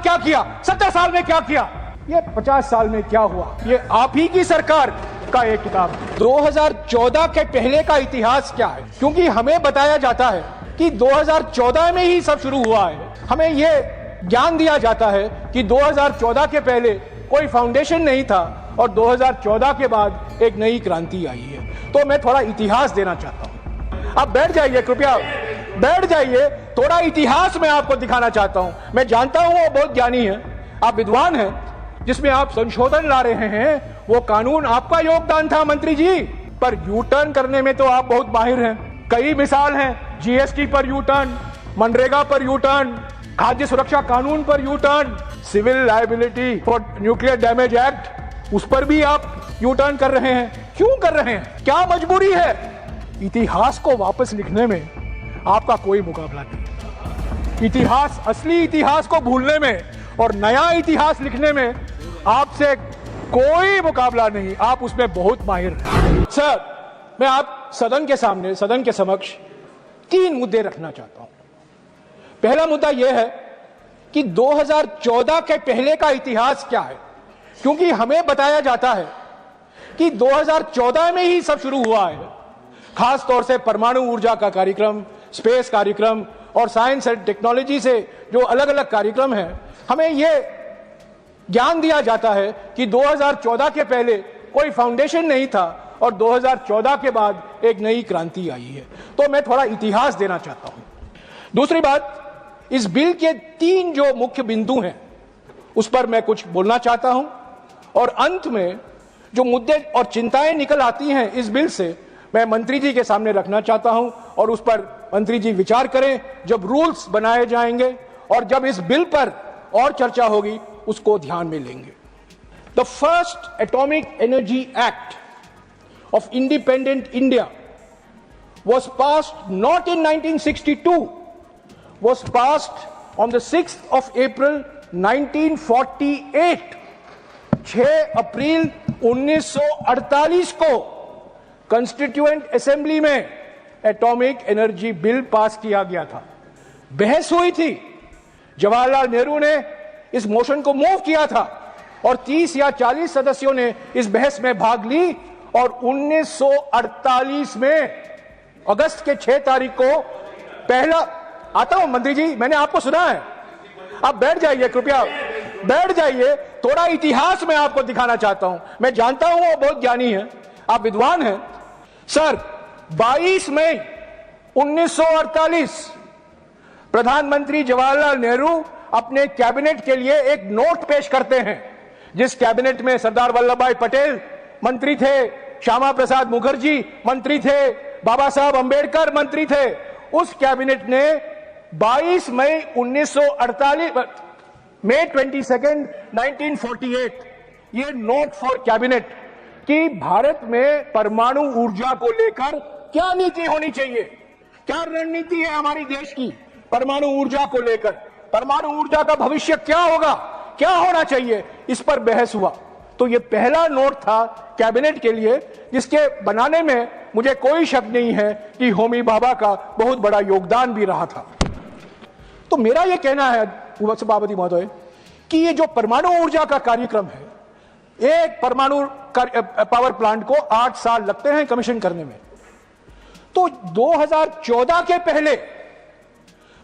क्या किया, 70 साल में क्या किया, ये 50 साल में क्या हुआ, ये आप ही की सरकार का एक किताब है। 2014 के पहले का इतिहास क्या है, क्योंकि हमें बताया जाता है कि 2014 में ही सब शुरू हुआ है। हमें ये ज्ञान दिया जाता है कि 2014 के पहले कोई फाउंडेशन नहीं था और 2014 के बाद एक नई क्रांति आई है। तो मैं थोड़ा इतिहास देना चाहता हूं। आप बैठ जाइए, कृपया बैठ जाइए, थोड़ा इतिहास मैं आपको दिखाना चाहता हूं। मैं जानता हूं वो बहुत ज्ञानी है, आप विद्वान हैं, जिसमें आप संशोधन ला रहे हैं, वो कानून आपका योगदान था मंत्री जी, पर यू टर्न करने में तो आप बहुत माहिर हैं। कई मिसाल हैं, जीएसटी पर यू टर्न, मनरेगा पर यू टर्न, खाद्य सुरक्षा कानून पर U turn, civil liability for nuclear damage act, उस पर भी आप यू टर्न कर रहे हैं। क्यों कर रहे हैं, क्या मजबूरी है? इतिहास को वापस लिखने में आपका कोई मुकाबला नहीं। इतिहास, असली इतिहास को भूलने में और नया इतिहास लिखने में आपसे कोई मुकाबला नहीं, आप उसमें बहुत माहिर हैं। सर, मैं आप सदन के सामने, सदन के समक्ष 3 मुद्दे रखना चाहता हूं। पहला मुद्दा यह है कि 2014 के पहले का इतिहास क्या है, क्योंकि हमें बताया जाता है कि 2014 में ही सब शुरू हुआ है। खास तौर से परमाणु ऊर्जा का कार्यक्रम, स्पेस कार्यक्रम और साइंस एंड टेक्नोलॉजी से जो अलग अलग कार्यक्रम हैं, हमें यह ज्ञान दिया जाता है कि 2014 के पहले कोई फाउंडेशन नहीं था और 2014 के बाद एक नई क्रांति आई है। तो मैं थोड़ा इतिहास देना चाहता हूं। दूसरी बात, इस बिल के 3 जो मुख्य बिंदु हैं उस पर मैं कुछ बोलना चाहता हूं, और अंत में जो मुद्दे और चिंताएं निकल आती हैं इस बिल से, मैं मंत्री जी के सामने रखना चाहता हूं और उस पर मंत्री जी विचार करें जब रूल्स बनाए जाएंगे और जब इस बिल पर और चर्चा होगी, उसको ध्यान में लेंगे। The first atomic energy act of independent India was passed not in 1962, was passed on the 6th of April 1948। 6 अप्रैल 1948 को कॉन्स्टिट्यूएंट असेंबली में एटॉमिक एनर्जी बिल पास किया गया था। बहस हुई थी, जवाहरलाल नेहरू ने इस मोशन को मूव किया था और 30 या 40 सदस्यों ने इस बहस में भाग ली और 1948 में अगस्त के 6 तारीख को पहला, आता हूं मंत्री जी, मैंने आपको सुना है, आप बैठ जाइए, कृपया बैठ जाइए, थोड़ा इतिहास मैं आपको दिखाना चाहता हूं। मैं जानता हूं वो बहुत ज्ञानी है, आप विद्वान हैं। सर, 22 मई 1948 प्रधानमंत्री जवाहरलाल नेहरू अपने कैबिनेट के लिए एक नोट पेश करते हैं, जिस कैबिनेट में सरदार वल्लभ भाई पटेल मंत्री थे, श्यामा प्रसाद मुखर्जी मंत्री थे, बाबा साहब अंबेडकर मंत्री थे। उस कैबिनेट ने 22 मई 1948, मई 22, 1948 ये नोट फॉर कैबिनेट कि भारत में परमाणु ऊर्जा को लेकर क्या नीति होनी चाहिए, क्या रणनीति है हमारी देश की परमाणु ऊर्जा को लेकर, परमाणु ऊर्जा का भविष्य क्या होगा, क्या होना चाहिए, इस पर बहस हुआ। तो ये पहला नोट था कैबिनेट के लिए, जिसके बनाने में मुझे कोई शक नहीं है कि होमी भाभा का बहुत बड़ा योगदान भी रहा था। तो मेरा यह कहना है सभापति महोदय कि ये जो परमाणु ऊर्जा का कार्यक्रम है, एक परमाणु पावर प्लांट को 8 साल लगते हैं कमीशन करने में, तो 2014 के पहले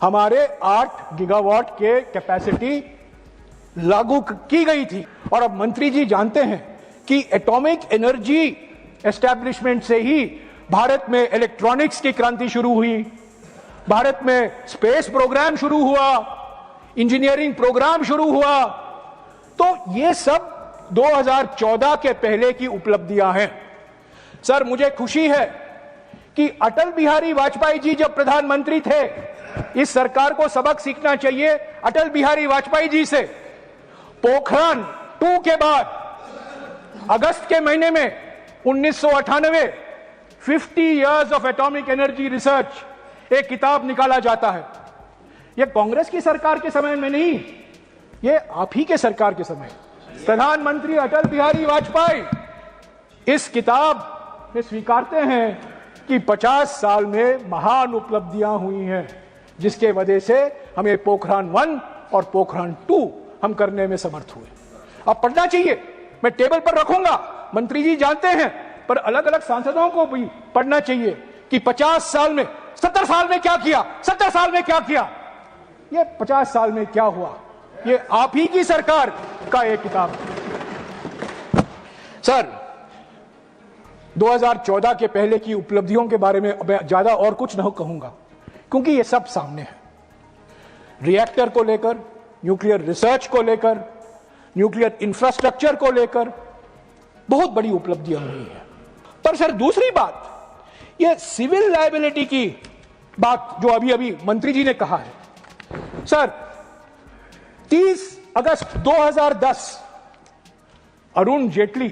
हमारे 8 गीगावाट के कैपेसिटी लागू की गई थी। और अब मंत्री जी जानते हैं कि एटॉमिक एनर्जी एस्टैब्लिशमेंट से ही भारत में इलेक्ट्रॉनिक्स की क्रांति शुरू हुई, भारत में स्पेस प्रोग्राम शुरू हुआ, इंजीनियरिंग प्रोग्राम शुरू हुआ। तो ये सब 2014 के पहले की उपलब्धियां हैं। सर, मुझे खुशी है कि अटल बिहारी वाजपेयी जी जब प्रधानमंत्री थे, इस सरकार को सबक सीखना चाहिए अटल बिहारी वाजपेयी जी से। पोखरण 2 के बाद अगस्त के महीने में 1998 50 years of atomic energy research एक किताब निकाला जाता है। यह कांग्रेस की सरकार के समय में नहीं, यह आप ही के सरकार के समय, प्रधानमंत्री अटल बिहारी वाजपेयी इस किताब में स्वीकारते हैं कि 50 साल में महान उपलब्धियां हुई हैं, जिसके वजह से हमें पोखरण 1 और पोखरण 2 हम करने में समर्थ हुए। अब पढ़ना चाहिए, मैं टेबल पर रखूंगा, मंत्री जी जानते हैं, पर अलग अलग सांसदों को भी पढ़ना चाहिए कि 50 साल में 70 साल में क्या किया, 70 साल में क्या किया, ये 50 साल में क्या हुआ, ये आप ही की सरकार का एक किताब है। सर 2014 के पहले की उपलब्धियों के बारे में ज्यादा और कुछ नहीं कहूंगा, क्योंकि ये सब सामने है। रिएक्टर को लेकर, न्यूक्लियर रिसर्च को लेकर, न्यूक्लियर इंफ्रास्ट्रक्चर को लेकर बहुत बड़ी उपलब्धियां हुई हैं। पर सर दूसरी बात, ये सिविल लायबिलिटी की बात जो अभी अभी मंत्री जी ने कहा है, सर 30 अगस्त 2010 अरुण जेटली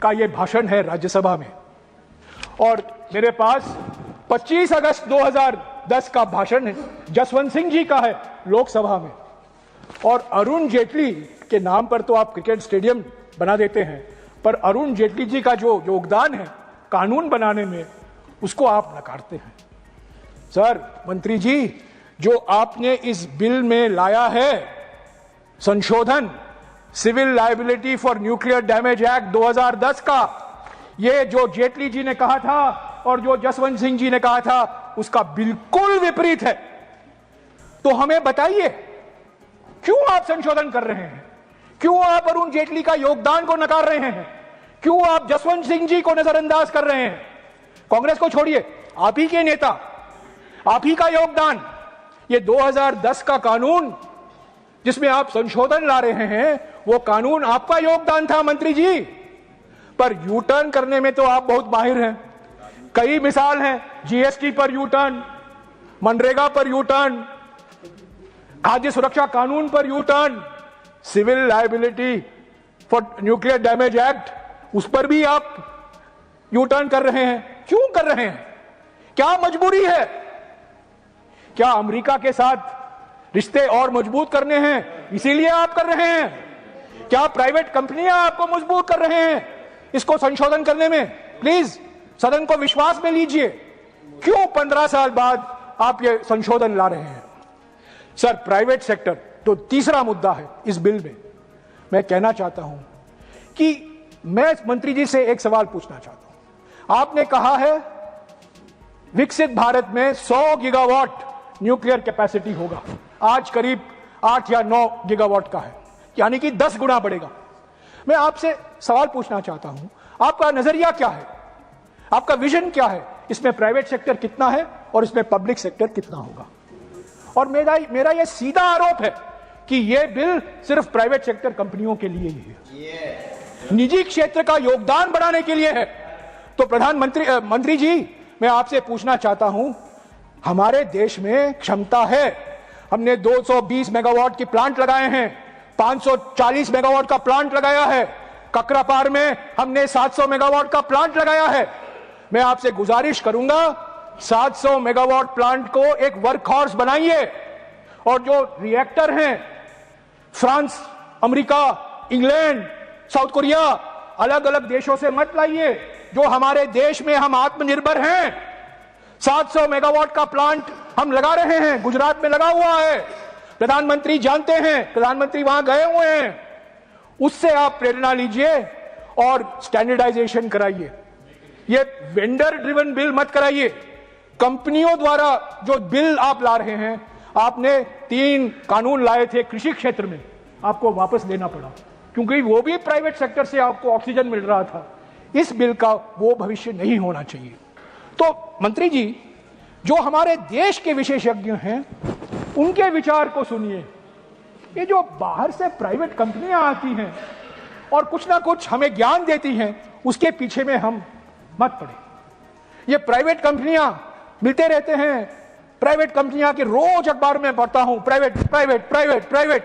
का यह भाषण है राज्यसभा में, और मेरे पास 25 अगस्त 2010 का भाषण है जसवंत सिंह जी का है लोकसभा में। और अरुण जेटली के नाम पर तो आप क्रिकेट स्टेडियम बना देते हैं, पर अरुण जेटली जी का जो योगदान है कानून बनाने में, उसको आप नकारते हैं। सर मंत्री जी, जो आपने इस बिल में लाया है संशोधन, civil liability for nuclear damage act 2010 का, ये जो जेटली जी ने कहा था और जो जसवंत सिंह जी ने कहा था, उसका बिल्कुल विपरीत है। तो हमें बताइए क्यों आप संशोधन कर रहे हैं, क्यों आप अरुण जेटली का योगदान को नकार रहे हैं, क्यों आप जसवंत सिंह जी को नजरअंदाज कर रहे हैं। कांग्रेस को छोड़िए, आप ही के नेता, आप ही का योगदान, ये 2010 का कानून जिसमें आप संशोधन ला रहे हैं, वो कानून आपका योगदान था मंत्री जी। पर यू टर्न करने में तो आप बहुत माहिर हैं। कई मिसाल हैं, जीएसटी पर यू टर्न, मनरेगा पर यू टर्न, खाद्य सुरक्षा कानून पर U turn, civil liability for nuclear damage act, उस पर भी आप यू टर्न कर रहे हैं। क्यों कर रहे हैं, क्या मजबूरी है? क्या अमेरिका के साथ रिश्ते और मजबूत करने हैं इसीलिए आप कर रहे हैं? क्या प्राइवेट कंपनियां आपको मजबूर कर रहे हैं इसको संशोधन करने में? प्लीज सदन को विश्वास में लीजिए, क्यों 15 साल बाद आप ये संशोधन ला रहे हैं? सर प्राइवेट सेक्टर तो तीसरा मुद्दा है इस बिल में। मैं कहना चाहता हूं कि मैं मंत्री जी से एक सवाल पूछना चाहता हूं। आपने कहा है विकसित भारत में 100 गीगावाट न्यूक्लियर कैपेसिटी होगा, आज करीब 8 या 9 गीगावाट का है, यानी कि 10 गुना बढ़ेगा। मैं आपसे सवाल पूछना चाहता हूं, आपका नजरिया क्या है, आपका विजन क्या है, इसमें प्राइवेट सेक्टर कितना है और इसमें पब्लिक सेक्टर कितना होगा? और मेरा यह सीधा आरोप है कि यह बिल सिर्फ प्राइवेट सेक्टर कंपनियों के लिए ही है, निजी क्षेत्र का योगदान बढ़ाने के लिए है। तो मंत्री जी, मैं आपसे पूछना चाहता हूं, हमारे देश में क्षमता है, हमने 220 मेगावाट की प्लांट लगाए हैं, 540 मेगावाट का प्लांट लगाया है, ककरापार में हमने 700 मेगावाट का प्लांट लगाया है। मैं आपसे गुजारिश करूंगा 700 मेगावाट प्लांट को एक वर्कहॉर्स बनाइए, और जो रिएक्टर हैं France, America, England, south Korea, अलग अलग देशों से मत लाइए, जो हमारे देश में हम आत्मनिर्भर हैं। 700 मेगावाट का प्लांट हम लगा रहे हैं, गुजरात में लगा हुआ है, प्रधानमंत्री जानते हैं, प्रधानमंत्री वहां गए हुए हैं। उससे आप प्रेरणा लीजिए और स्टैंडर्डाइजेशन कराइए। ये वेंडर ड्रिवन बिल मत कराइए। कंपनियों द्वारा जो बिल आप ला रहे हैं, आपने 3 कानून लाए थे कृषि क्षेत्र में, आपको वापस लेना पड़ा, क्योंकि वो भी प्राइवेट सेक्टर से आपको ऑक्सीजन मिल रहा था। इस बिल का वो भविष्य नहीं होना चाहिए। तो मंत्री जी, जो हमारे देश के विशेषज्ञ हैं, उनके विचार को सुनिए। ये जो बाहर से प्राइवेट कंपनियां आती हैं और कुछ ना कुछ हमें ज्ञान देती हैं, उसके पीछे में हम मत पड़े। ये प्राइवेट कंपनियां मिलते रहते हैं, प्राइवेट कंपनियां के रोज अखबार में पढ़ता हूं, प्राइवेट प्राइवेट प्राइवेट प्राइवेट।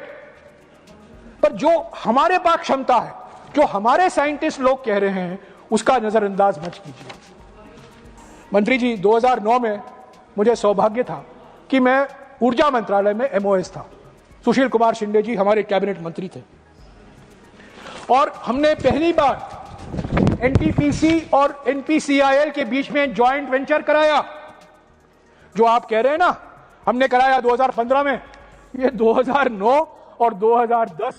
पर जो हमारे पास क्षमता है, जो हमारे साइंटिस्ट लोग कह रहे हैं, उसका नजरअंदाज मत कीजिए। मंत्री जी, 2009 में मुझे सौभाग्य था कि मैं ऊर्जा मंत्रालय में MOS था। सुशील कुमार शिंदे जी हमारे कैबिनेट मंत्री थे, और हमने पहली बार NTPC और NPCIL के बीच में जॉइंट वेंचर कराया। जो आप कह रहे हैं ना, हमने कराया 2015 में, ये 2009 और 2010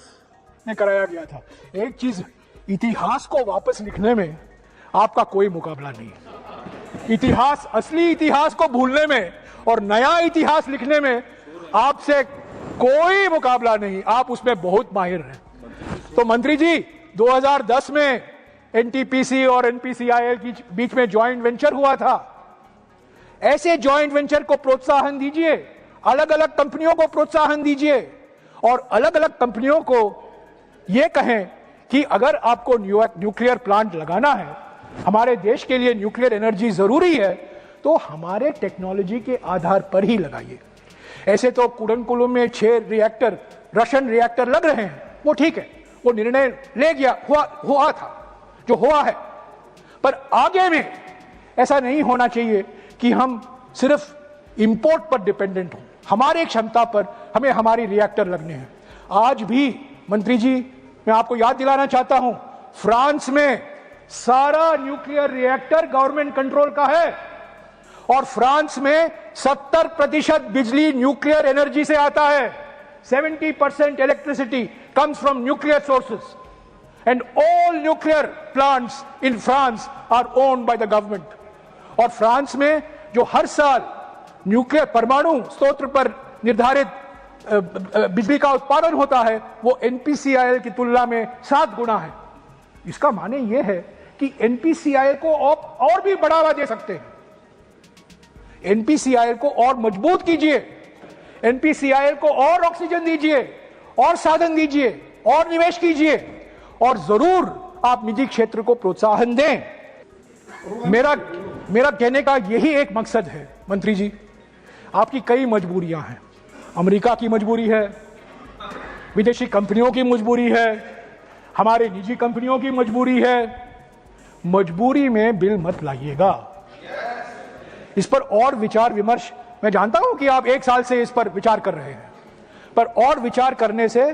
में कराया गया था। एक चीज, इतिहास को वापस लिखने में आपका कोई मुकाबला नहीं है। इतिहास, असली इतिहास को भूलने में और नया इतिहास लिखने में आपसे कोई मुकाबला नहीं, आप उसमें बहुत माहिर हैं। तो मंत्री जी, 2010 में एनटीपीसी और एनपीसीआईएल के बीच में जॉइंट वेंचर हुआ था। ऐसे जॉइंट वेंचर को प्रोत्साहन दीजिए, अलग अलग कंपनियों को प्रोत्साहन दीजिए और अलग अलग कंपनियों को यह कहें कि अगर आपको न्यूक्लियर प्लांट लगाना है, हमारे देश के लिए न्यूक्लियर एनर्जी जरूरी है, तो हमारे टेक्नोलॉजी के आधार पर ही लगाइए। ऐसे तो कुडनकुलम में 6 रिएक्टर, रशियन रिएक्टर लग रहे हैं, वो ठीक है, वो निर्णय ले गया, हुआ था जो हुआ है। पर आगे में ऐसा नहीं होना चाहिए कि हम सिर्फ इंपोर्ट पर डिपेंडेंट हों। हमारे क्षमता पर हमें हमारी रिएक्टर लगने हैं। आज भी मंत्री जी, मैं आपको याद दिलाना चाहता हूं, फ्रांस में सारा न्यूक्लियर रिएक्टर गवर्नमेंट कंट्रोल का है और फ्रांस में 70% बिजली न्यूक्लियर एनर्जी से आता है। 70% electricity comes from nuclear sources and all nuclear plants in France are owned by the government. और फ्रांस में जो हर साल न्यूक्लियर परमाणु स्रोत पर निर्धारित बिजली का उत्पादन होता है, वो एनपीसीआईएल की तुलना में 7 गुना है। इसका माने यह है कि एनपीसीआईएल को और भी बढ़ावा दे सकते हैं। एनपीसीआईएल को और मजबूत कीजिए, एनपीसीआईएल को और ऑक्सीजन दीजिए, और साधन दीजिए, और निवेश कीजिए, और जरूर आप निजी क्षेत्र को प्रोत्साहन दें। मेरा कहने का यही एक मकसद है मंत्री जी। आपकी कई मजबूरियां हैं, अमेरिका की मजबूरी है, विदेशी कंपनियों की मजबूरी है, हमारे निजी कंपनियों की मजबूरी है। मजबूरी में बिल मत लाइएगा। इस पर और विचार विमर्श, मैं जानता हूं कि आप 1 साल से इस पर विचार कर रहे हैं, पर और विचार करने से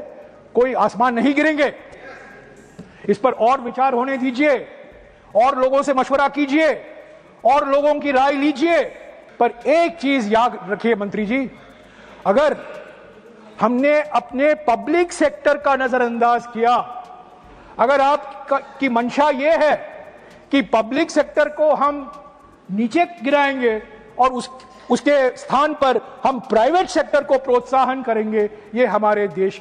कोई आसमान नहीं गिरेंगे। इस पर और विचार होने दीजिए, और लोगों से मशवरा कीजिए, और लोगों की राय लीजिए। पर एक चीज याद रखिए मंत्री जी, अगर हमने अपने पब्लिक सेक्टर का नजरअंदाज किया, अगर आपकी मंशा यह है कि पब्लिक सेक्टर को हम नीचे गिराएंगे और उसके स्थान पर हम प्राइवेट सेक्टर को प्रोत्साहन करेंगे, ये हमारे देश